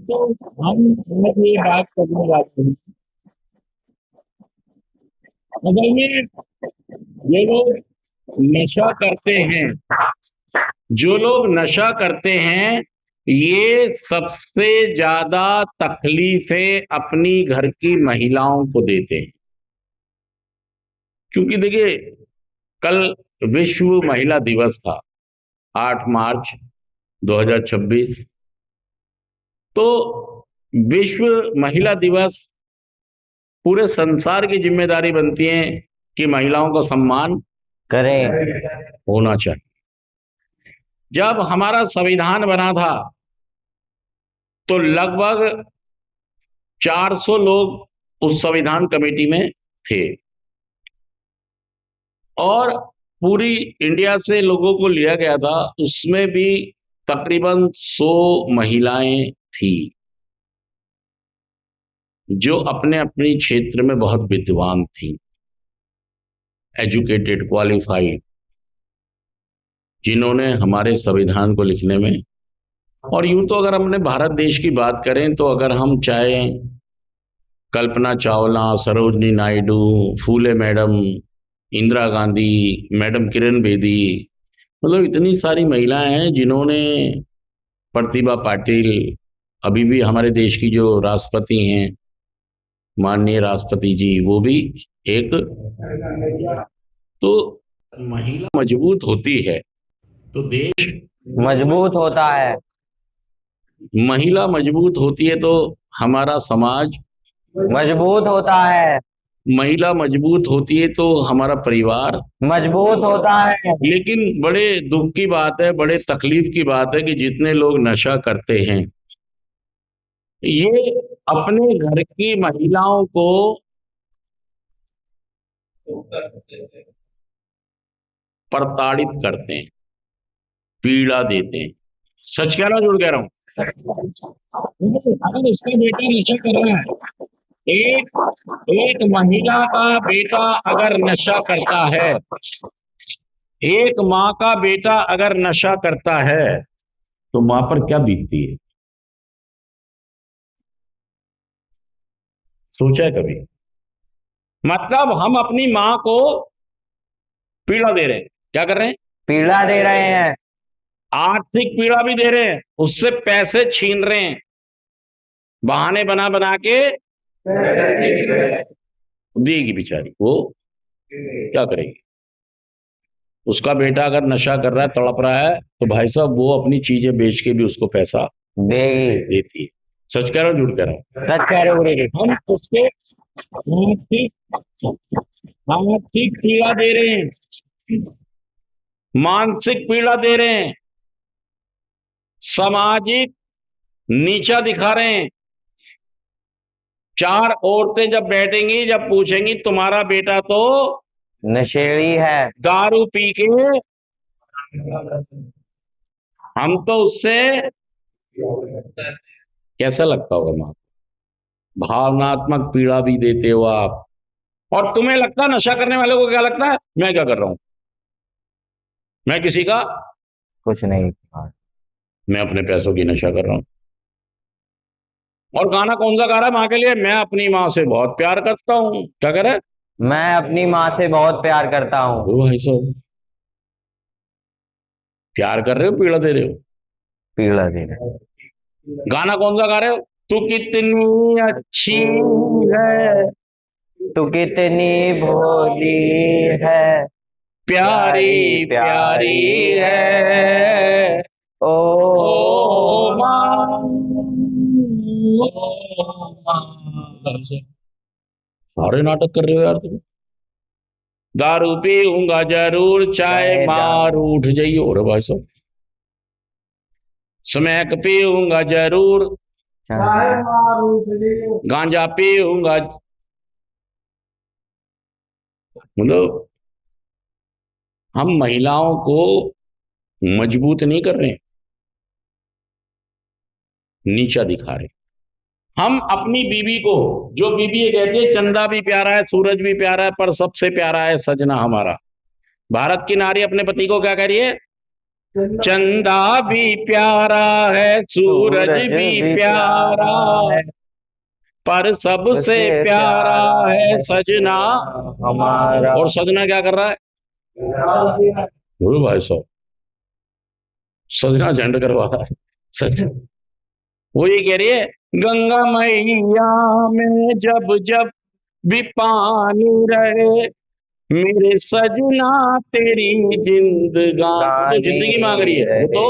तो हम आज ये बात करने वाले हैं, अगर ये लोग नशा करते हैं, जो लोग नशा करते हैं, ये सबसे ज्यादा तकलीफें अपनी घर की महिलाओं को देते हैं। क्योंकि देखिए, कल विश्व महिला दिवस था, 8 मार्च 2026। तो विश्व महिला दिवस, पूरे संसार की जिम्मेदारी बनती है कि महिलाओं का सम्मान करें। होना चाहिए। जब हमारा संविधान बना था तो लगभग 400 लोग उस संविधान कमेटी में थे, और पूरी इंडिया से लोगों को लिया गया था। उसमें भी तकरीबन 100 महिलाएं थी जो अपने अपने क्षेत्र में बहुत विद्वान थी, एजुकेटेड, क्वालिफाइड, जिन्होंने हमारे संविधान को लिखने में, और यूं तो अगर हमने भारत देश की बात करें तो अगर हम चाहे कल्पना चावला, सरोजनी नायडू, फूले मैडम, इंदिरा गांधी, मैडम किरण बेदी, मतलब इतनी सारी महिलाएं हैं जिन्होंने, प्रतिभा पाटिल, अभी भी हमारे देश की जो राष्ट्रपति हैं, माननीय राष्ट्रपति जी, वो भी एक। तो महिला मजबूत होती है तो देश मजबूत होता है। महिला मजबूत होती है तो हमारा समाज मजबूत होता है। महिला मजबूत होती है तो हमारा परिवार। मजबूत होता है। लेकिन बड़े दुख की बात है, बड़े तकलीफ की बात है कि जितने लोग नशा करते हैं, ये अपने घर की महिलाओं को प्रताड़ित करते हैं, पीड़ा देते हैं। सच कह रहा हूं, झूठ कह रहा हूं? अगर इसका बेटा नशा कर रहा है, एक एक महिला का बेटा अगर नशा करता है, एक माँ का बेटा अगर नशा करता है, तो माँ पर क्या बीतती है? सोचा है कभी? मतलब हम अपनी माँ को पीड़ा दे रहे हैं। क्या कर रहे हैं? पीड़ा दे रहे हैं। आर्थिक पीड़ा भी दे रहे हैं, उससे पैसे छीन रहे हैं, बहाने बना बना के देगी बेचारी, वो क्या करेगी? उसका बेटा अगर नशा कर रहा है, तड़प रहा है, तो भाई साहब वो अपनी चीजें बेच के भी उसको पैसा देगी। देती है। सच कह रहा हूँ, झूठ कह रहा हूँ? सच कह रहे हो गुरु जी। हम उसके आर्थिक आर्थिक पीड़ा दे रहे हैं, मानसिक पीड़ा दे रहे हैं, सामाजिक नीचा दिखा रहे हैं। 4 औरतें जब बैठेंगी, जब पूछेंगी तुम्हारा बेटा तो नशेड़ी है। दारू पी के, हम तो उससे, कैसा लगता होगा माँ? भावनात्मक पीड़ा भी देते हो आप। और तुम्हें लगता है, नशा करने वालों को क्या लगता है, मैं क्या कर रहा हूं? मैं किसी का, कुछ नहीं। मैं अपने पैसों की नशा कर रहा हूं। और गाना कौन सा गा रहा है माँ के लिए? मैं अपनी माँ से बहुत प्यार करता हूँ। क्या कर रहा है? मैं अपनी माँ से बहुत प्यार करता हूँ। ओ भाई साहब, प्यार कर रहे हो, पीड़ा दे रहे हो? पीड़ा दे रहे। गाना कौन सा गा रहे हो? तू कितनी अच्छी है, तू कितनी भोली है। प्यारी प्यारी प्यारी प्यारी है, है। ओ ओ माँ, माँ। ओ माँ। सारे नाटक कर रहे हो यार तुम। दारू पीऊंगा जरूर, चाहे चाहे मार उठ जाइयो। अरे भाई साहब, स्मैक पीऊंगा जरूर, चाहे गांजा पीऊंगा। मतलब हम महिलाओं को मजबूत नहीं कर रहे, नीचा दिखा रहे। हम अपनी बीवी को, जो बीवी ये कहती है चंदा भी प्यारा है, सूरज भी प्यारा है, पर सबसे प्यारा है सजना हमारा। भारत की नारी अपने पति को क्या कह रही है? चंदा भी प्यारा है, सूरज भी प्यारा है, पर सबसे सबसे प्यारा है सजना। हमारा। और सजना क्या कर रहा है? बोलो भाई साहब, सजना झंड करवा रहा है। सजना वो ये कह रही है, गंगा मैया में जब जब भी पानी रहे, मेरे सजना तेरी जिंदगानी। वो तो जिंदगी मांग रही है वो तो।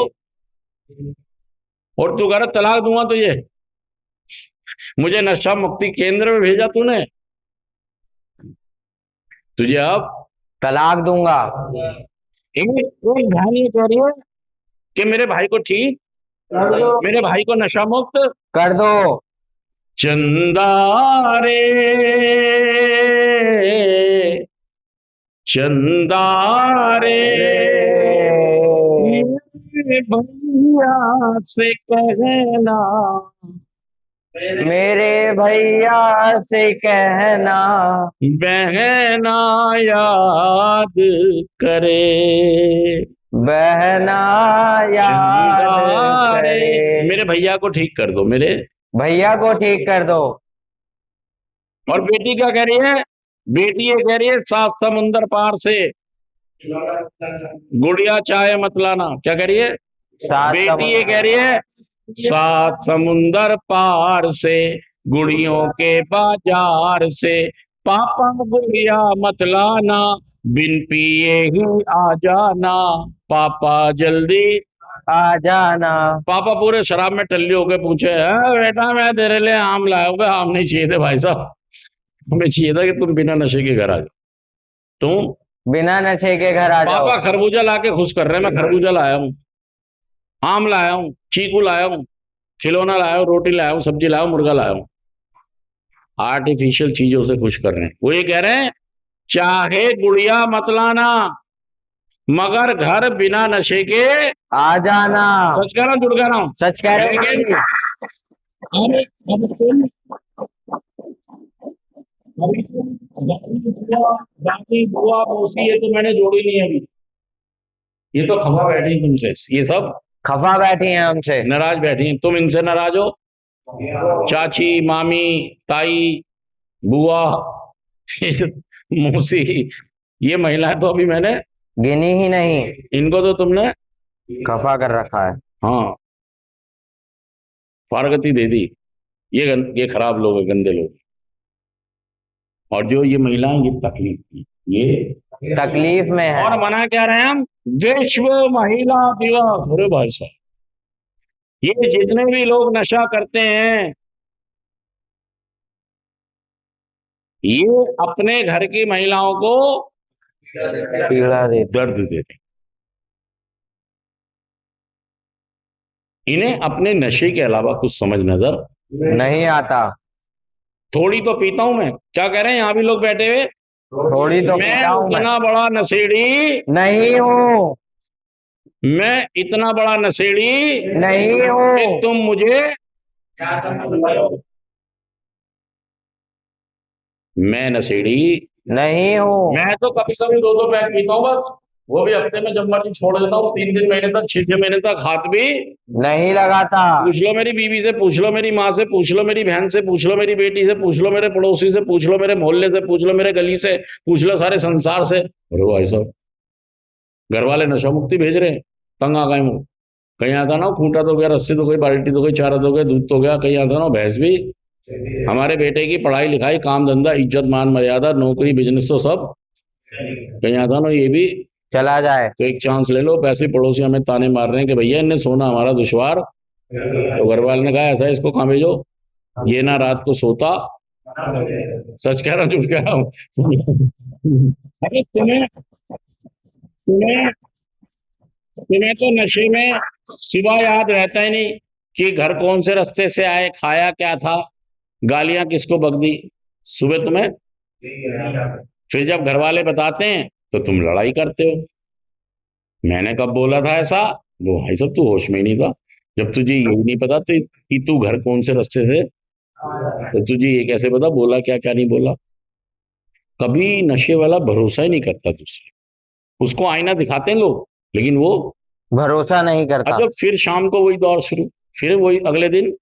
और तू कह रहा तलाक दूंगा तुझे, मुझे नशा मुक्ति केंद्र में भेजा तूने, तुझे अब तलाक दूंगा। एक एक बहन ये कह रही है कि मेरे भाई को ठीक, मेरे भाई को नशा मुक्त कर दो। चंदा रे, चंदा रे, मेरे भैया से कहना, मेरे भैया से कहना, बहना याद करे, बहना याद चंदा रे। करे। मेरे भैया को ठीक कर दो, मेरे। भैया को ठीक कर दो। और बेटी क्या कह रही है? बेटी ये कह रही है, सात समुंदर पार से गुड़िया चाय मत लाना। क्या कह रही है? सात बेटी ये कह रही है, सात समुंदर पार से गुड़ियों के बाजार से पापा गुड़िया मत लाना, बिन पिए ही आ जाना, पापा जल्दी। आ जाना। पापा पूरे शराब में टल्ली होके पूछे, "हाँ, बेटा मैं तेरे लिए आम लाया हूँ।" आम नहीं चाहिए थे भाई साहब, हमें चाहिए था कि तुम बिना नशे के घर आ जाओ। तुम बिना नशे के घर आ जाओ। पापा खरबूजा लाके खुश कर रहे हैं, मैं खरबूजा लाया हूँ, आम लाया हूँ, चीकू लाया हूँ, खिलौना लाया हूँ, रोटी लाया हूँ, सब्जी लाया हूँ, मुर्गा लाया हूँ। आर्टिफिशियल चीजों से खुश कर रहे हैं। वो ये कह रहे हैं, चाहे गुड़िया मत लाना, मगर घर बिना नशे के। आ जाना। सच कह रहा हूँ, जुड़ कह रहा हूँ। सच कह रहे हो लेकिन जी। अभी तुम दादी बुआ मौसी ये तो मैंने जोड़ी नहीं है अभी, ये तो खफा बैठी तुमसे, ये सब खफा बैठी हैं हमसे। नाराज बैठी हैं। तुम इनसे नाराज हो, चाची मामी ताई बुआ मौसी, ये महिलाएं तो अभी मैंने गिनी ही नहीं। इनको तो तुमने खफा कर रखा है। हाँ फारगती दे दी। ये खराब लोग हैं, गंदे लोग। और जो ये महिलाएं, ये तकलीफ की, ये तकलीफ में है। और मना क्या रहे हैं हम? विश्व महिला दिवस। अरे भाई साहब, ये जितने भी लोग नशा करते हैं, ये अपने घर की महिलाओं को पीड़ा दे। दर्द देते हैं। इन्हें अपने नशे के अलावा कुछ समझ नजर नहीं आता। थोड़ी तो पीता हूं मैं, क्या कह रहे हैं यहाँ भी लोग बैठे हुए? थोड़ी तो मैं पीता हूं मैं। उतना बड़ा नशेड़ी, नहीं हूँ। मैं इतना बड़ा नशेड़ी नहीं कि हूँ। तुम मुझे, मैं नशेड़ी नहीं हूँ। मैं तो कभी कभी दो दो पैक पीता हूँ बस, वो भी हफ्ते में जब मर्जी छोड़ देता हूँ, 3 3 महीने तक, 6 6 महीने तक हाथ भी नहीं लगाता। पूछ लो मेरी बीवी से, पूछ लो मेरी माँ से, पूछ लो मेरी बहन से, पूछ लो मेरी बेटी से, पूछ लो मेरे पड़ोसी से, पूछ लो मेरे मोहल्ले से, पूछ लो मेरे गली से, पूछ लो सारे संसार से। अरे भाई साहब, घर वाले नशा मुक्ति भेज रहे हैं, तंग आ गए मुंह। कहीं आता ना खूंटा तो गया, रस्सी तो गई, बाल्टी तो गई, चारा तो गया, दूध तो गया, कहीं आता ना भैंस भी। हमारे बेटे की पढ़ाई लिखाई काम धंधा इज्जत मान मर्यादा नौकरी बिजनेस तो सब, कहीं आता ना ये भी। चला जाए। तो एक चांस ले लो, पैसे पड़ोसी हमें ताने मार रहे हैं कि भैया इनने सोना हमारा दुश्वार, तो घर वाले ने कहा ऐसा है, इसको कहाँ भेजो, ये ना रात को सोता। सच कह रहा हूँ, झूठ कह रहा हूँ? अरे तुम्हें तुम्हें तुम्हें तो नशे में सुबह याद रहता ही नहीं कि घर कौन से रास्ते से आए, खाया क्या था, गालियां किसको बक दी सुबह तुम्हें। फिर जब घर वाले बताते हैं तो तुम लड़ाई करते हो, मैंने कब बोला था ऐसा। वो भाई साहब, तू होश में ही नहीं था, जब तुझे यही नहीं पता तो कि तू घर कौन से रास्ते से, तो तुझे ये कैसे पता बोला क्या क्या नहीं बोला। कभी नशे वाला भरोसा ही नहीं करता दूसरे, उसको आईना दिखाते हैं लोग, लेकिन वो भरोसा नहीं करता। अच्छा, फिर शाम को वही दौर शुरू, फिर वही अगले दिन